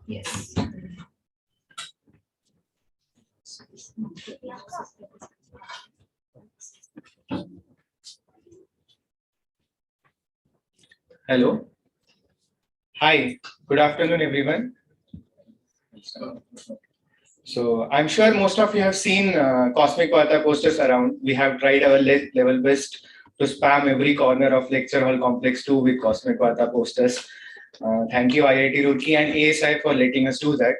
Yes. Hello. Hi. Good afternoon, everyone. So I'm sure most of you have seen CosmicVarta posters around. We have tried our level best to spam every corner of lecture hall complex 2 with CosmicVarta posters. Thank you, IIT Roorkee and ASI for letting us do that.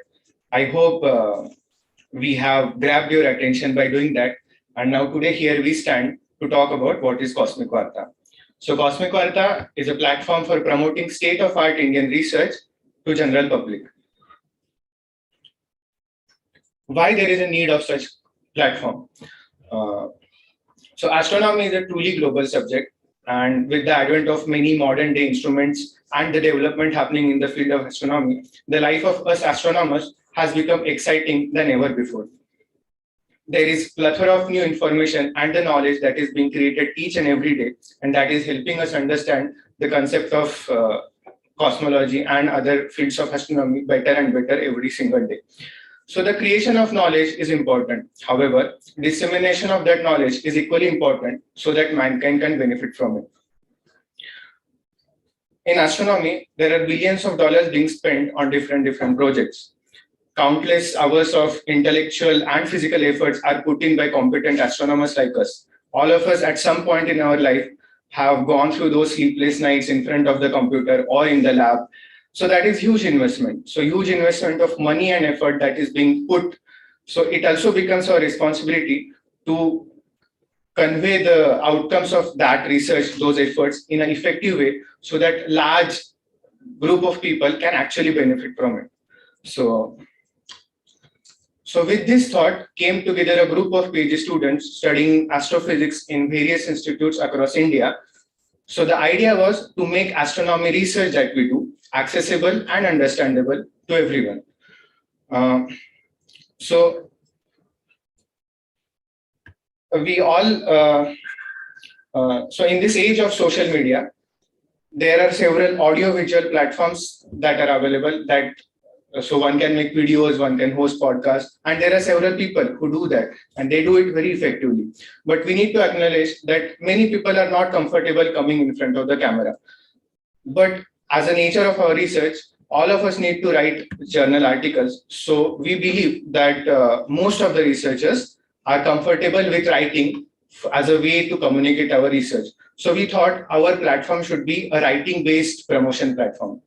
I hope we have grabbed your attention by doing that. And now today here we stand to talk about what is CosmicVarta. So CosmicVarta is a platform for promoting state-of-art Indian research to general public. Why there is a need of such platform? So astronomy is a truly global subject, and with the advent of many modern day instruments and the development happening in the field of astronomy, the life of us astronomers has become exciting than ever before. There is plethora of new information and the knowledge that is being created each and every day, and that is helping us understand the concept of cosmology and other fields of astronomy better and better every single day. So the creation of knowledge is important. However, dissemination of that knowledge is equally important so that mankind can benefit from it. In astronomy, there are billions of dollars being spent on different projects. Countless hours of intellectual and physical efforts are put in by competent astronomers like us. All of us at some point in our life have gone through those sleepless nights in front of the computer or in the lab. So that is huge investment. So huge investment of money and effort that is being put. So it also becomes our responsibility to convey the outcomes of that research, those efforts in an effective way so that large group of people can actually benefit from it. So with this thought came together a group of PhD students studying astrophysics in various institutes across India. So the idea was to make astronomy research that we do accessible and understandable to everyone. So we all, so in this age of social media, there are several audio-visual platforms that are available that so one can make videos, one can host podcasts, and there are several people who do that, and they do it very effectively. But we need to acknowledge that many people are not comfortable coming in front of the camera. But as a nature of our research, all of us need to write journal articles. So we believe that most of the researchers are comfortable with writing as a way to communicate our research. So we thought our platform should be a writing-based promotion platform.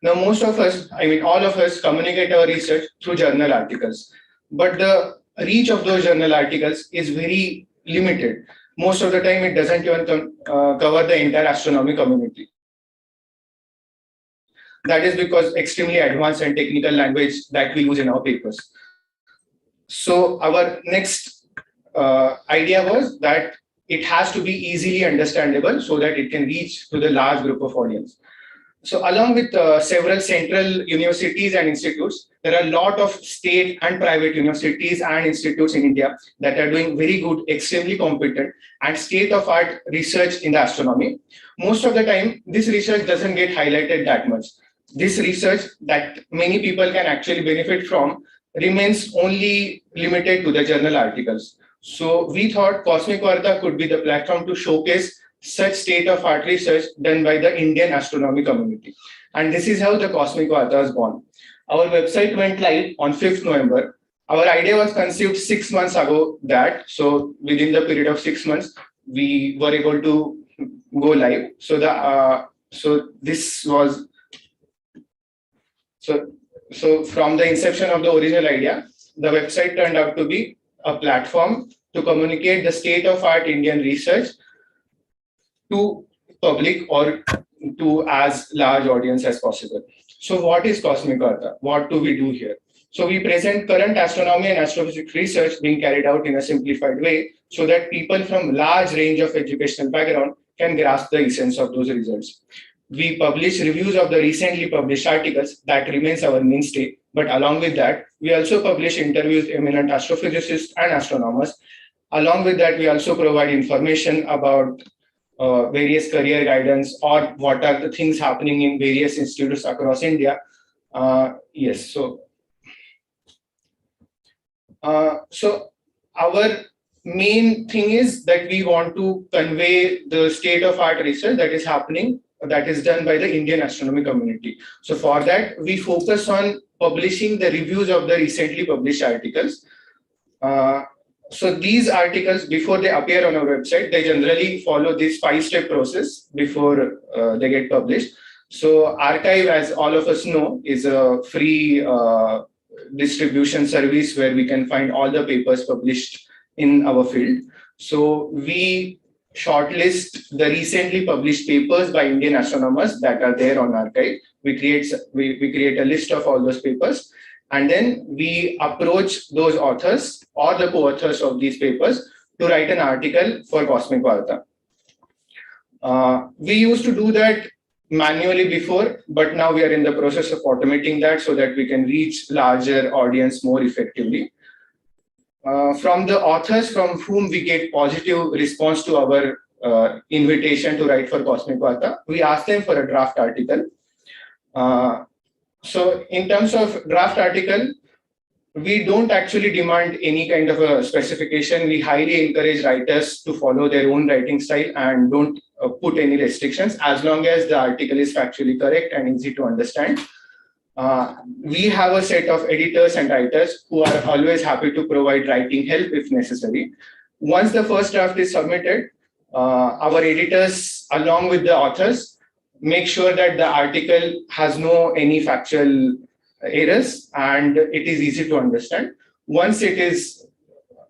Now, most of us, I mean, all of us communicate our research through journal articles, but the reach of those journal articles is very limited. Most of the time, it doesn't even cover the entire astronomy community. That is because extremely advanced and technical language that we use in our papers. So our next idea was that it has to be easily understandable so that it can reach to the large group of audience. So along with several central universities and institutes, there are a lot of state and private universities and institutes in India that are doing very good, extremely competent and state-of-art research in the astronomy. Most of the time, this research doesn't get highlighted that much. This research that many people can actually benefit from remains only limited to the journal articles. So we thought CosmicVarta could be the platform to showcase such state-of-art research done by the Indian astronomy community. And this is how the CosmicVarta was born. Our website went live on 5th November. Our idea was conceived 6 months ago that, so within the period of 6 months, we were able to go live. So this was, so from the inception of the original idea, the website turned out to be a platform to communicate the state-of-art Indian research to public or to as large audience as possible. So what is CosmicVarta? What do we do here? So we present current astronomy and astrophysics research being carried out in a simplified way so that people from large range of educational background can grasp the essence of those results. We publish reviews of the recently published articles that remains our mainstay. But along with that, we also publish interviews with eminent astrophysicists and astronomers. Along with that, we also provide information about various career guidance or what are the things happening in various institutes across India. Yes. So our main thing is that we want to convey the state of art research that is happening, that is done by the Indian astronomy community. So for that, we focus on publishing the reviews of the recently published articles. So these articles, before they appear on our website, they generally follow this 5-step process before they get published. So Archive, as all of us know, is a free distribution service where we can find all the papers published in our field. So we shortlist the recently published papers by Indian astronomers that are there on Archive. We create a list of all those papers, and then we approach those authors or the co-authors of these papers to write an article for CosmicVarta. We used to do that manually before, but now we are in the process of automating that so that we can reach larger audience more effectively. From the authors from whom we get positive response to our invitation to write for CosmicVarta, we ask them for a draft article. So in terms of draft article, we don't actually demand any kind of a specification. We highly encourage writers to follow their own writing style and don't put any restrictions, as long as the article is factually correct and easy to understand. We have a set of editors and writers who are always happy to provide writing help if necessary. Once the first draft is submitted, our editors, along with the authors, make sure that the article has no any factual errors and it is easy to understand. Once it is,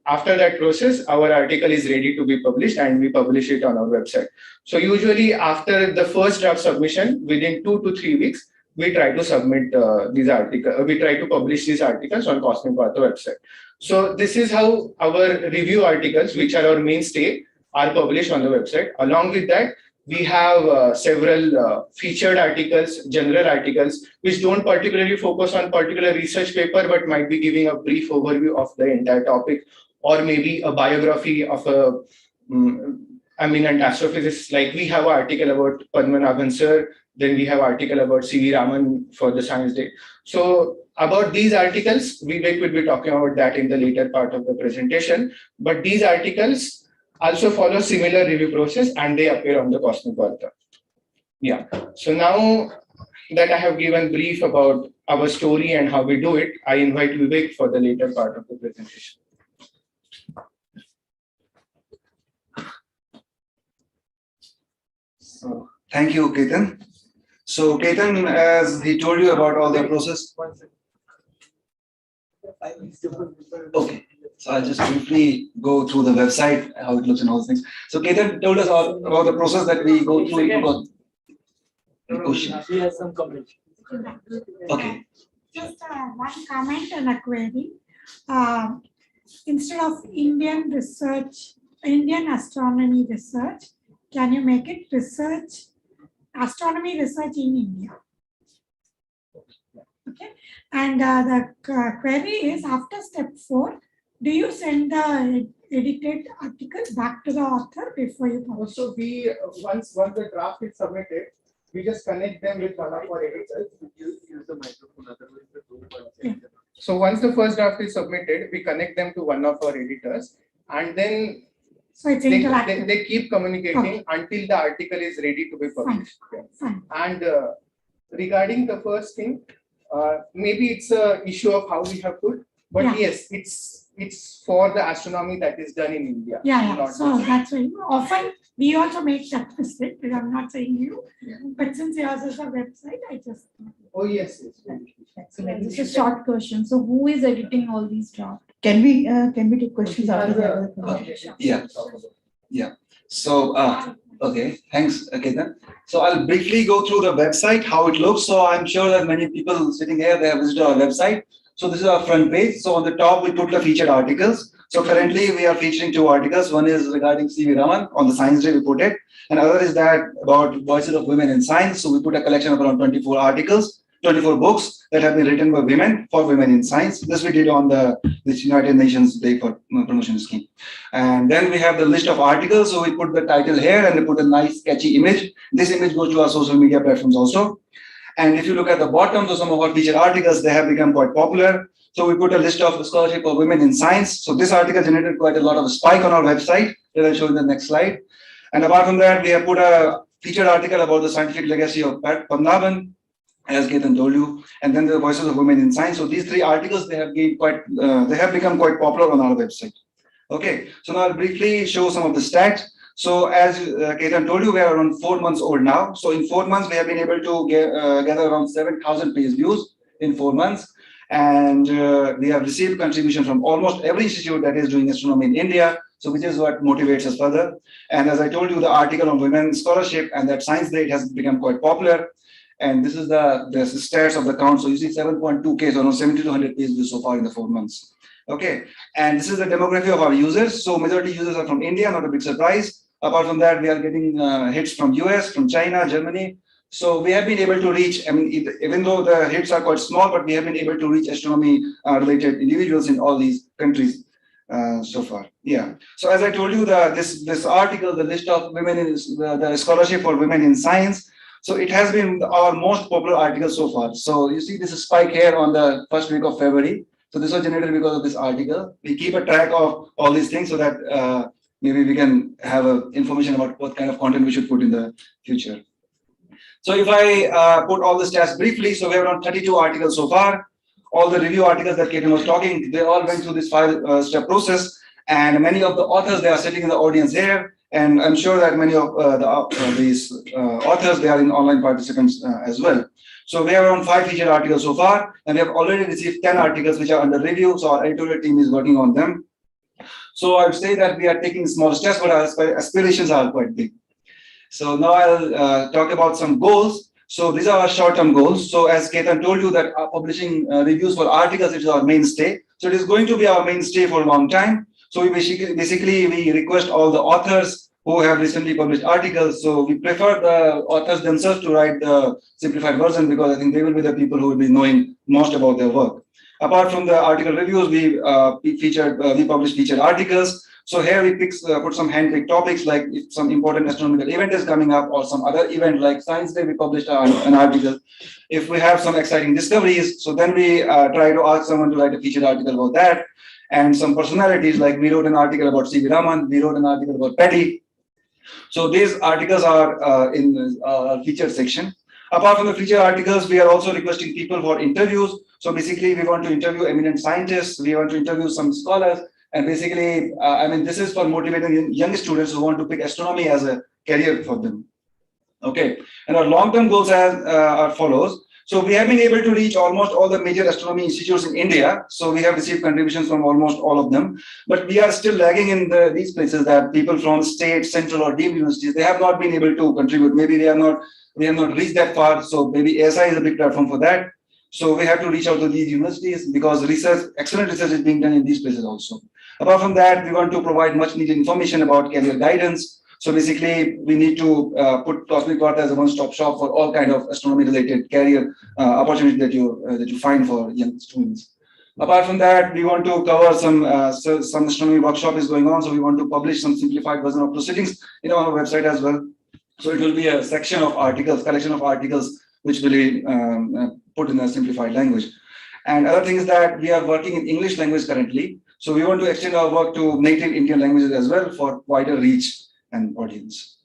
after that process, our article is ready to be published and we publish it on our website. So usually after the first draft submission, within 2 to 3 weeks, we try to submit these articles. We try to publish these articles on CosmicVarta website. So this is how our review articles, which are our mainstay, are published on the website. Along with that, we have several featured articles, general articles, which don't particularly focus on particular research paper, but might be giving a brief overview of the entire topic, or maybe a biography of a eminent astrophysicist. Like we have an article about Padmanabhan sir, then we have an article about C.V. Raman for the Science Day. So about these articles, Vivek will be talking about that in the later part of the presentation. But these articles also follow similar review process and they appear on the CosmicVarta. Yeah. So now that I have given brief about our story and how we do it, I invite Vivek for the later part of the presentation. So, thank you, Ketan. So Ketan, as he told you about all the process. Okay. So I'll just briefly go through the website, how it looks and all those things. So Ketan told us all about the process that we go through. Question. She has some comments. Okay. Just one comment and a query. Instead of Indian astronomy research, can you make it astronomy research in India? Okay. And the query is, after step 4, do you send the edited article back to the author before you publish? So we once the draft is submitted, we just connect them with one of our editors. Use the microphone, otherwise the room will change. So once the first draft is submitted, we connect them to one of our editors, and then So it's interactive. they keep communicating until the article is ready to be published. Fine. And regarding the first thing, maybe it's a issue of how we have put, but yes, it's for the astronomy that is done in India. So that's why often we also make that mistake, but I'm not saying you. But since yours is a website, I just. Oh yes. Excellent. This is a short question. So who is editing all these drafts? Can we take questions after that? Yeah. So okay, thanks, Ketan. So I'll briefly go through the website, how it looks. So I'm sure that many people sitting here, they have visited our website. So this is our front page. So on the top, we put the featured articles. So currently we are featuring 2 articles. One is regarding C.V. Raman, on the Science Day we put it. And other is that about voices of women in science. So we put a collection of around 24 articles, 24 books that have been written by women for women in science. This we did on this United Nations Day for Promotion Scheme. And then we have the list of articles. So we put the title here and we put a nice catchy image. This image goes to our social media platforms also. And if you look at the bottom, so some of our featured articles, they have become quite popular. So we put a list of scholarship for women in science. So this article generated quite a lot of spike on our website that I'll show you in the next slide. And apart from that, we have put a featured article about the scientific legacy of Pat Padmanabhan, as Ketan told you, and then the voices of women in science. So these three articles, they have become quite popular on our website. Okay, so now I'll briefly show some of the stats. So as Ketan told you, we are around 4 months old now. So in 4 months, we have been able to gather around 7,000 page views in 4 months. And we have received contribution from almost every institute that is doing astronomy in India. So which is what motivates us further. And as I told you, the article on women scholarship and that science day has become quite popular. And this is the stats of the count. So you see 7.2K, so around 7,200 page views so far in the 4 months. Okay, and this is the demography of our users. So majority users are from India, not a big surprise. Apart from that, we are getting hits from US, from China, Germany. So we have been able to reach, I mean, even though the hits are quite small, but we have been able to reach astronomy related individuals in all these countries so far. Yeah. So as I told you, this article, the list of women in the scholarship for women in science. So it has been our most popular article so far. So you see this spike here on the first week of February. So this was generated because of this article. We keep a track of all these things so that maybe we can have information about what kind of content we should put in the future. So if I put all the stats briefly, so we have around 32 articles so far. All the review articles that Ketan was talking, they all went through this 5-step process. And many of the authors, they are sitting in the audience here. And I'm sure that many of these authors, they are in online participants as well. So we have around 5 featured articles so far, and we have already received 10 articles which are under review. So our editorial team is working on them. So I would say that we are taking small steps, but our aspirations are quite big. So now I'll talk about some goals. So these are our short-term goals. So as Ketan told you that publishing reviews for articles is our mainstay. So it is going to be our mainstay for a long time. So we basically we request all the authors who have recently published articles. So we prefer the authors themselves to write the simplified version because I think they will be the people who will be knowing most about their work. Apart from the article reviews, we publish featured articles. So here we put some hand-picked topics like if some important astronomical event is coming up or some other event like Science Day, we published an article. If we have some exciting discoveries, so then we try to ask someone to write a featured article about that. And some personalities, like we wrote an article about C.V. Raman, we wrote an article about Petty. So these articles are in our featured section. Apart from the featured articles, we are also requesting people for interviews. So basically, we want to interview eminent scientists, we want to interview some scholars, and basically, I mean, this is for motivating young students who want to pick astronomy as a career for them. Okay, and our long-term goals are follows. So we have been able to reach almost all the major astronomy institutes in India. So we have received contributions from almost all of them, but we are still lagging in these places that people from state, central, or deemed universities, they have not been able to contribute. Maybe we have not reached that far. So maybe ASI is a big platform for that. So we have to reach out to these universities because excellent research is being done in these places also. Apart from that, we want to provide much needed information about career guidance. So basically, we need to put CosmicVarta as a one-stop shop for all kind of astronomy-related career opportunities that you find for young students. Apart from that, we want to cover some astronomy workshop is going on. So we want to publish some simplified version of proceedings in our website as well. So it will be a section of articles, collection of articles, which will be put in a simplified language. And other thing is that we are working in English language currently. So we want to extend our work to native Indian languages as well for wider reach and audience.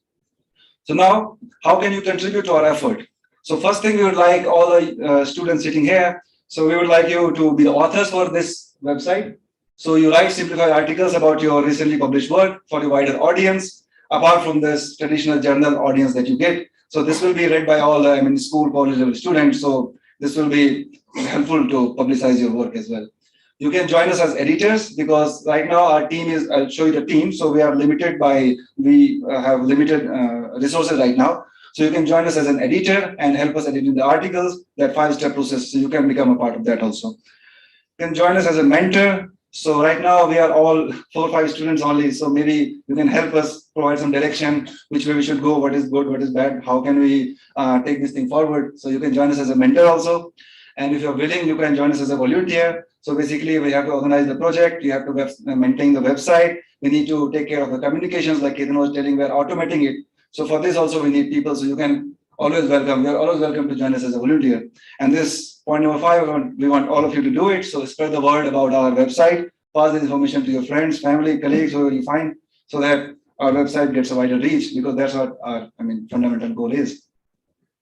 So now, how can you contribute to our effort? So first thing, we would like all the students sitting here. So we would like you to be the authors for this website. So you write simplified articles about your recently published work for a wider audience, apart from this traditional journal audience that you get. So this will be read by all the school, college level students. So this will be helpful to publicize your work as well. You can join us as editors because right now our team is, I'll show you the team. So we are limited we have limited resources right now. So you can join us as an editor and help us editing the articles, that 5-step process. So you can become a part of that also. You can join us as a mentor. So right now we are all 4 or 5 students only. So maybe you can help us provide some direction, which way we should go, what is good, what is bad, how can we take this thing forward. So you can join us as a mentor also. And if you're willing, you can join us as a volunteer. So basically, we have to organize the project. You have to maintain the website. We need to take care of the communications, like Ketan was telling, we're automating it. So for this also, we need people. So you can always welcome. You're always welcome to join us as a volunteer. And this point number 5, we want all of you to do it. So spread the word about our website, pass the information to your friends, family, colleagues, whoever you find, so that our website gets a wider reach, because that's what our, fundamental goal is.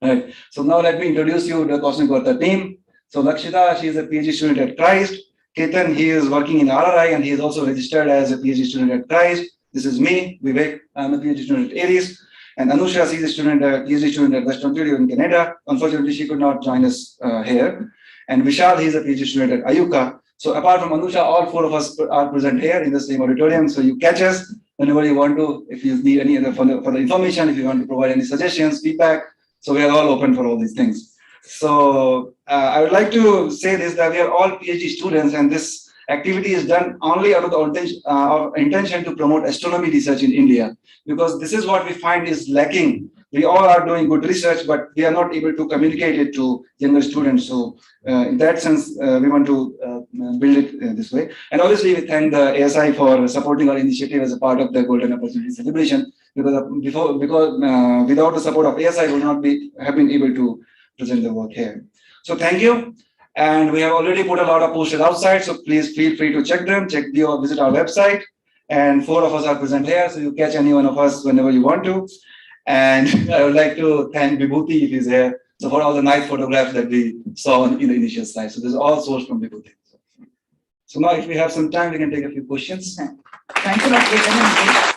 Right. So now let me introduce you to the CosmicVarta team. So Lakshita, she is a PhD student at Christ. Ketan, he is working in RRI and he is also registered as a PhD student at Christ. This is me, Vivek. I'm a PhD student at Aries. And Anusha, she is a PhD student at Western Ontario in Canada. Unfortunately, she could not join us here. And Vishal, he is a PhD student at Ayuka. So apart from Anusha, all 4 of us are present here in the same auditorium. So you catch us whenever you want to. If you need any other further information, if you want to provide any suggestions, feedback. So we are all open for all these things. So I would like to say this, that we are all PhD students, and this activity is done only out of the intention to promote astronomy research in India, because this is what we find is lacking. We all are doing good research, but we are not able to communicate it to younger students. So in that sense, we want to build it this way. And obviously, we thank the ASI for supporting our initiative as a part of the Golden Opportunity Celebration, because without the support of ASI, we would not have been able to present the work here. So thank you. And we have already put a lot of posters outside, so please feel free to check them, visit our website. And 4 of us are present here, so you catch any one of us whenever you want to. And I would like to thank Vibhuti if he's here. So for all the nice photographs that we saw in the initial slide. So this is all sourced from Vibhuti. So now if we have some time, we can take a few questions. Thanks a lot, Ketan.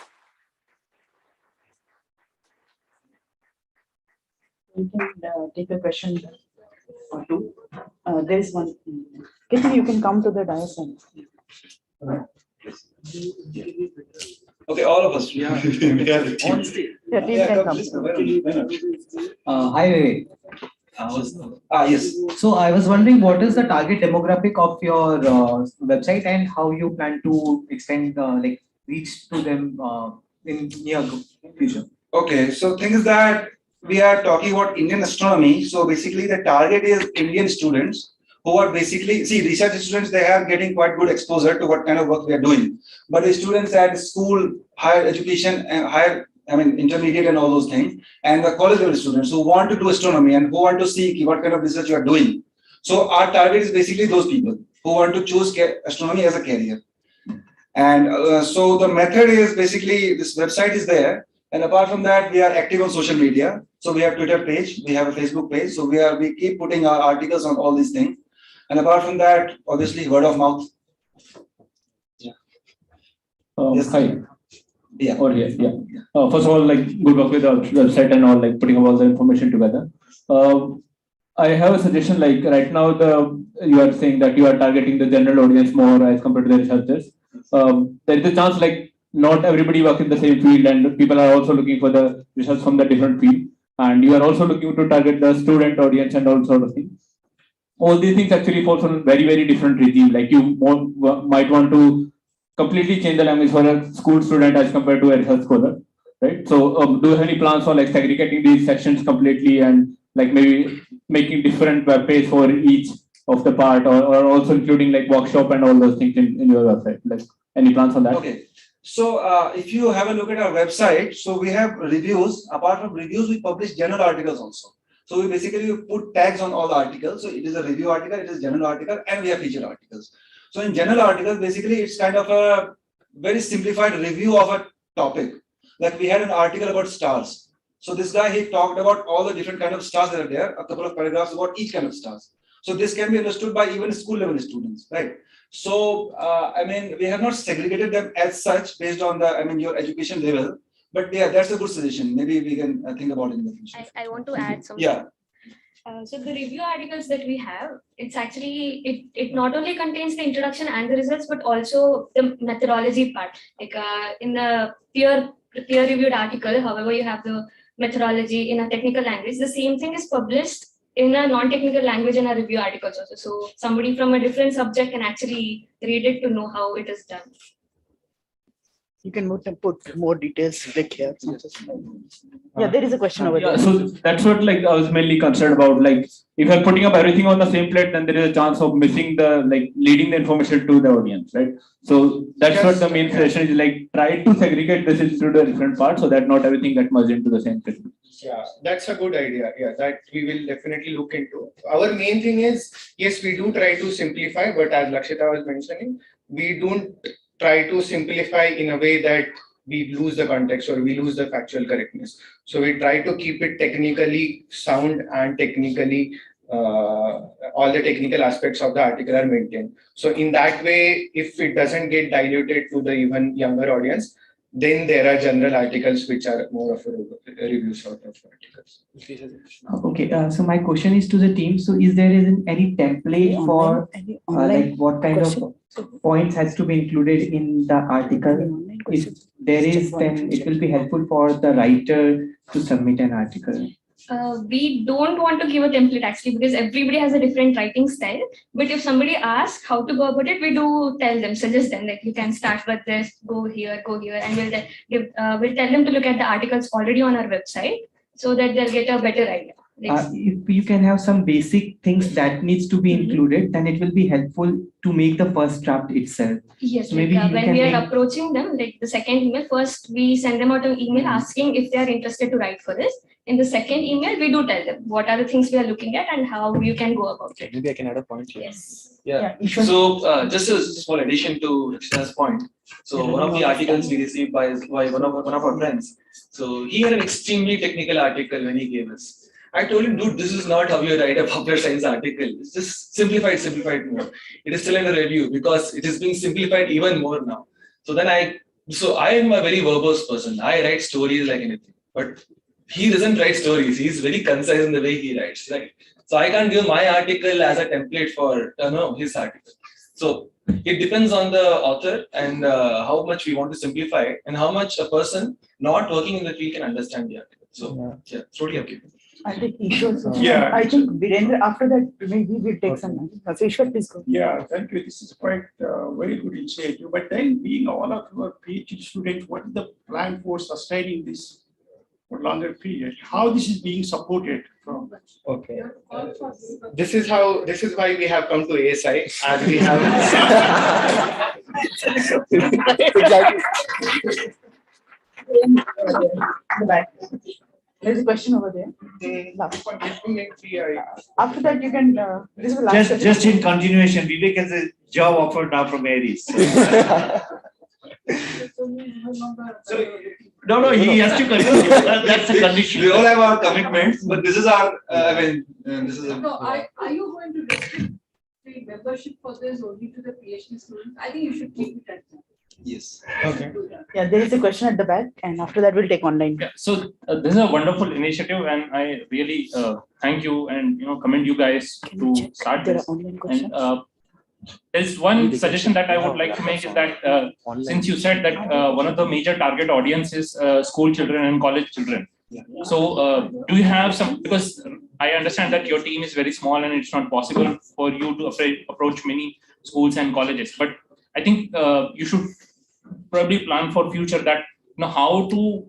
We can take a question or 2. There is one. Ketan, you can come to the dais and. Okay, all of us. Yeah. On stage. Yeah, team can come. Hi, Vivek. Yes. So I was wondering, what is the target demographic of your website, and how you plan to extend, reach to them in near future? Okay, so thing is that we are talking about Indian astronomy. So basically, the target is Indian students who are basically, research students, they are getting quite good exposure to what kind of work we are doing. But the students at school, higher education, and intermediate and all those things, and the college level students who want to do astronomy and who want to see what kind of research you are doing. So our target is basically those people who want to choose astronomy as a career. And so the method is basically, this website is there. And apart from that, we are active on social media. So we have Twitter page, we have a Facebook page. So we keep putting our articles on all these things. And apart from that, obviously, word of mouth. Yes. Hi. Yeah. Or here, yeah. First of all, good work with the website and all, putting all the information together. I have a suggestion. Right now, you are saying that you are targeting the general audience more as compared to the researchers. There is a chance not everybody works in the same field, and people are also looking for the research from the different field. And you are also looking to target the student audience and all sort of things. All these things actually falls on very, very different regime. You might want to completely change the language for a school student as compared to a research scholar, right? So do you have any plans for segregating these sections completely and maybe making different web page for each of the part, or also including workshop and all those things in your website? Any plans on that? Okay. So if you have a look at our website, so we have reviews. Apart from reviews, we publish general articles also. So we basically put tags on all the articles. So it is a review article, it is general article, and we have featured articles. So in general articles, basically it's kind of a very simplified review of a topic. We had an article about stars. So this guy, he talked about all the different kind of stars that are there, a couple of paragraphs about each kind of stars. So this can be understood by even school level students, right? So, we have not segregated them as such based on your education level, but yeah, that's a good suggestion. Maybe we can think about it in the future. I want to add something. Yeah. So the review articles that we have, it's actually, it not only contains the introduction and the results, but also the methodology part. In the peer reviewed article, however, you have the methodology in a technical language. The same thing is published in a non-technical language in our review articles also. So somebody from a different subject can actually read it to know how it is done. You can put more details click here. Yeah, there is a question over Yeah, there. so that's what like I was mainly concerned about. Like if you're putting up everything on the same plate, then there is a chance of missing the like leading the information to the audience, right? So that's what the main suggestion is, like try to segregate this into the different parts so that not everything get merged into the same plate. Yeah, that's a good idea. Yeah, that we will definitely look into. Our main thing is, yes, we do try to simplify, but as Lakshita was mentioning, we don't try to simplify in a way that we lose the context or we lose the factual correctness. So we try to keep it technically sound and technically all the technical aspects of the article are maintained. So in that way, if it doesn't get diluted to the even younger audience, then there are general articles which are more of a review sort of articles. Okay, so my question is to the team. So is there any template for like what kind of points has to be included in the article? If there is, then it will be helpful for the writer to submit an article. We don't want to give a template actually because everybody has a different writing style. But if somebody asks how to go about it, we do tell them, suggest them that you can start with this, go here, and we'll tell them to look at the articles already on our website so that they'll get a better idea. If you can have some basic things that needs to be included, then it will be helpful to make the first draft itself. Yes, so maybe when we are approaching them, like the second email, first we send them out an email asking if they are interested to write for this. In the second email, we do tell them what are the things we are looking at and how you can go about it. Maybe I can add a point here. Yes. Yeah. So just a small addition to Rishna's point. So one of the articles we received by one of our friends. So he had an extremely technical article when he gave us. I told him, dude, this is not how you write a popular science article. It's just simplified more. It is still in a review because it is being simplified even more now. So I am a very verbose person. I write stories like anything, but he doesn't write stories. He's very concise in the way he writes, right? So I can't give my article as a template for his article. So it depends on the author and how much we want to simplify it and how much a person not working in the field can understand the article. So yeah, it's totally okay. I think Ishwar. Yeah. I think Virendra, after that, maybe we'll take some. So Ishwar, please go. Yeah, thank you. This is quite very good initiative. But then, being all of your PhD students, what is the plan for sustaining this for longer period? How this is being supported from? Okay. This is why we have come to ASI as we have. There's a question over there. After that, you can. This is the last just in continuation, Vivek has a job offer now from Aries. No, he has to continue. That's a condition. We all have our commitments, but this is our. This is. Are you going to restrict the membership for this only to the PhD students? I think you should keep it at that. Yes. Okay. Yeah, there is a question at the back, and after that, we'll take online. Yeah, so this is a wonderful initiative, and I really thank you and commend you guys to start There are this. online questions. And there's one suggestion that I would like to make is that since you said that one of the major target audience is school children and college children. So do you have some, because I understand that your team is very small and it's not possible for you to approach many schools and colleges, but I think you should probably plan for future that how to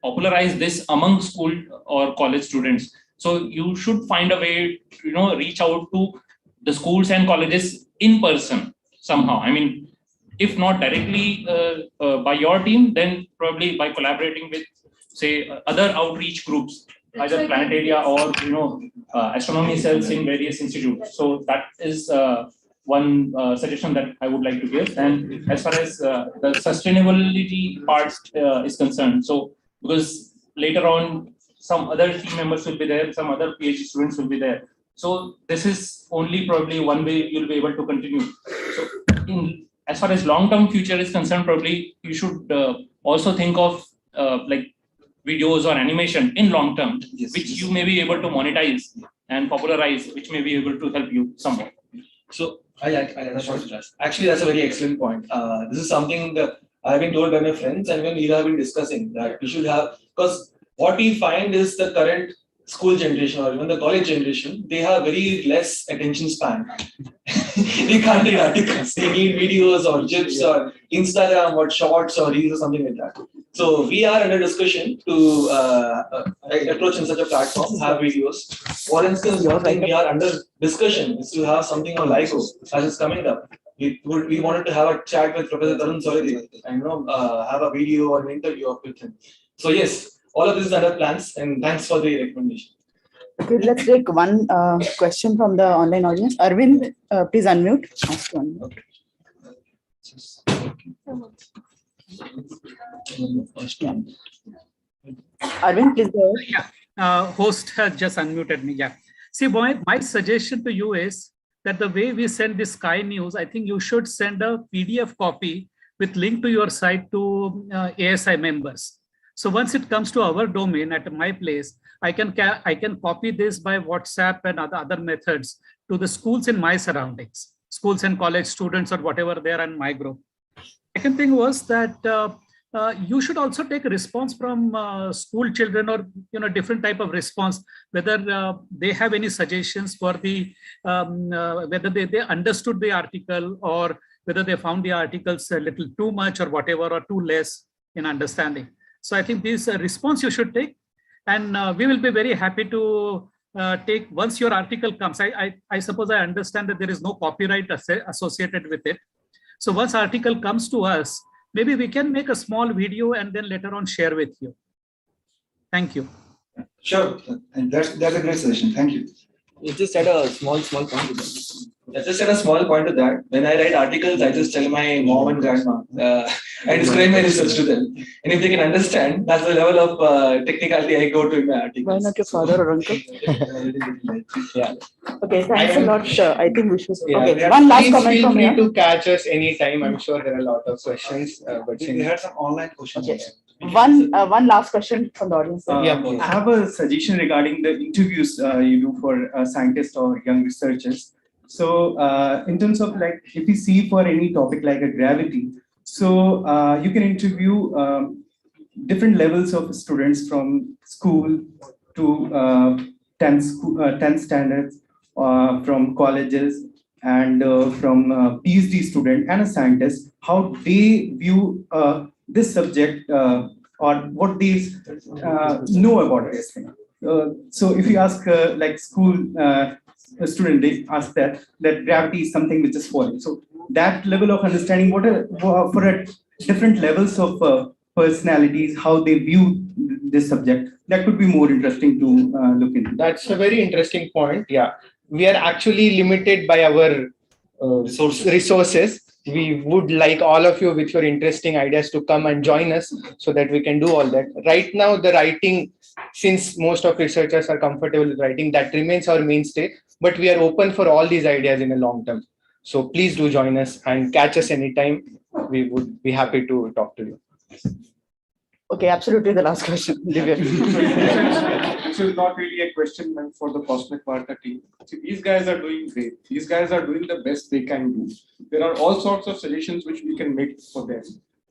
popularize this among school or college students. So you should find a way to reach out to the schools and colleges in person somehow. I mean, if not directly by your team, then probably by collaborating with, say, other outreach groups, either planetarea or astronomy cells in various institutes. So that is one suggestion that I would like to give. And as far as the sustainability part is concerned, so because later on some other team members will be there, some other PhD students will be there. So this is only probably one way you'll be able to continue. So as far as long-term future is concerned, probably you should also think of like videos or animation in long term, which you may be able to monetize and popularize, which may be able to help you somewhat. So actually, that's a very excellent point. This is something that I've been told by my friends, and when we have been discussing that we should have, because what we find is the current school generation or even the college generation, they have very less attention span. We can't read articles. We need videos or GIFs or Instagram or shorts or reels or something like that. So we are under discussion to approach in such a platform, have videos. For instance, one thing we are under discussion is to have something on LIGO as it's coming up. We wanted to have a chat with Professor Tarun Solidi and have a video or an interview with him. So yes, all of this is under plans, and thanks for the recommendation. Okay, let's take one question from the online audience. Arvind, please unmute. Ask one. Arvind, please go ahead. Host has just unmuted me. Yeah. See, my suggestion to you is that the way we send the Sky News, I think you should send a PDF copy with link to your site to ASI members. So once it comes to our domain at my place, I can copy this by WhatsApp and other methods to the schools in my surroundings, schools and college students or whatever they are in my group. Second thing was that you should also take a response from school children or different type of response, whether they have any suggestions for the whether they understood the article or whether they found the articles a little too much or whatever or too less in understanding. So I think this response you should take, and we will be very happy to take once your article comes. I suppose I understand that there is no copyright associated with it. So once article comes to us, maybe we can make a small video and then later on share with you. Thank you. Sure, and that's a great suggestion. Thank you. You just add a small point to that. I just add a small point to that. When I write articles, I just tell my mom and grandma. I describe my research to them. And if they can understand, that's the level of technicality I go to in my articles. Why not your father or uncle? Yeah. Okay, thanks a lot. I think we should. Yeah, Okay, one last comment feel from free here. to catch us anytime. I'm sure there are a lot of questions. But We had some online questions. Okay. One last question from the audience. I have a suggestion regarding the interviews you do for scientists or young researchers. So in terms of like, if you see for any topic like a gravity, so you can interview different levels of students from school to 10th standards, from colleges and from PhD student and a scientist, how they view this subject or what they know about this thing. So if you ask like school a student, they ask that gravity is something which is falling. So that level of understanding, for a different levels of personalities, how they view this subject, that could be more interesting to look into. That's a very interesting point. Yeah, we are actually limited by our resources. We would like all of you with your interesting ideas to come and join us so that we can do all that. Right now, the writing, since most of researchers are comfortable with writing, that remains our mainstay, but we are open for all these ideas in the long term. So please do join us and catch us anytime. We would be happy to talk to you. Okay, absolutely the last question. Divya. This is not really a question meant for the CosmicVarta team. See, these guys are doing great. These guys are doing the best they can do. There are all sorts of suggestions which we can make for them,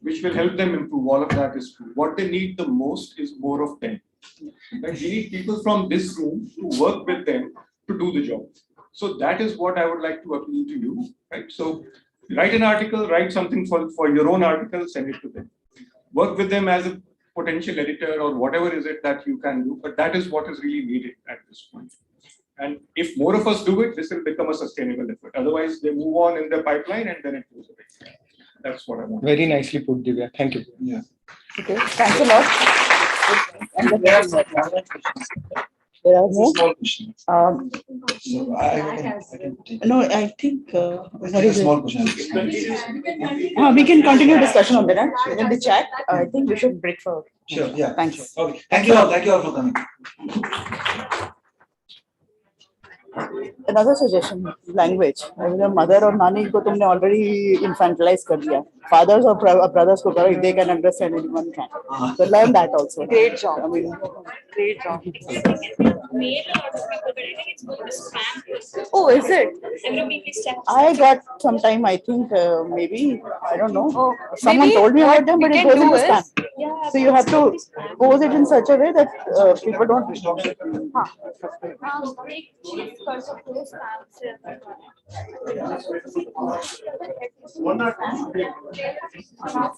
which will help them improve. All of that is true. What they need the most is more of them. Like, we need people from this room to work with them to do the job. So that is what I would like to appeal to you. Right? So write an article, write something for your own article, send it to them. Work with them as a potential editor or whatever is it that you can do, but that is what is really needed at this point. And if more of us do it, this will become a sustainable effort. Otherwise, they move on in the pipeline and then it goes away. That's what I want. Very nicely put, Divya. Thank you. Yeah. Okay, thanks a lot. There are more. Small question. So No, I think what is small it? question. We can continue discussion on that in the chat. I think we should break for. Sure. Yeah. Thank you. Okay. Thank you all. Thank you all for coming. Another suggestion, language. Your mother or nani ko tumne already infantilized कर दिया. Fathers or brothers ko करो, if they can understand, anyone can. So learn that also. Great job. I mean, great job. Oh, is it? I got some time. I think maybe I don't know. Someone told me about them, but it goes in the spam. Yeah, So you have to pose it in such a way that people don't. Huh.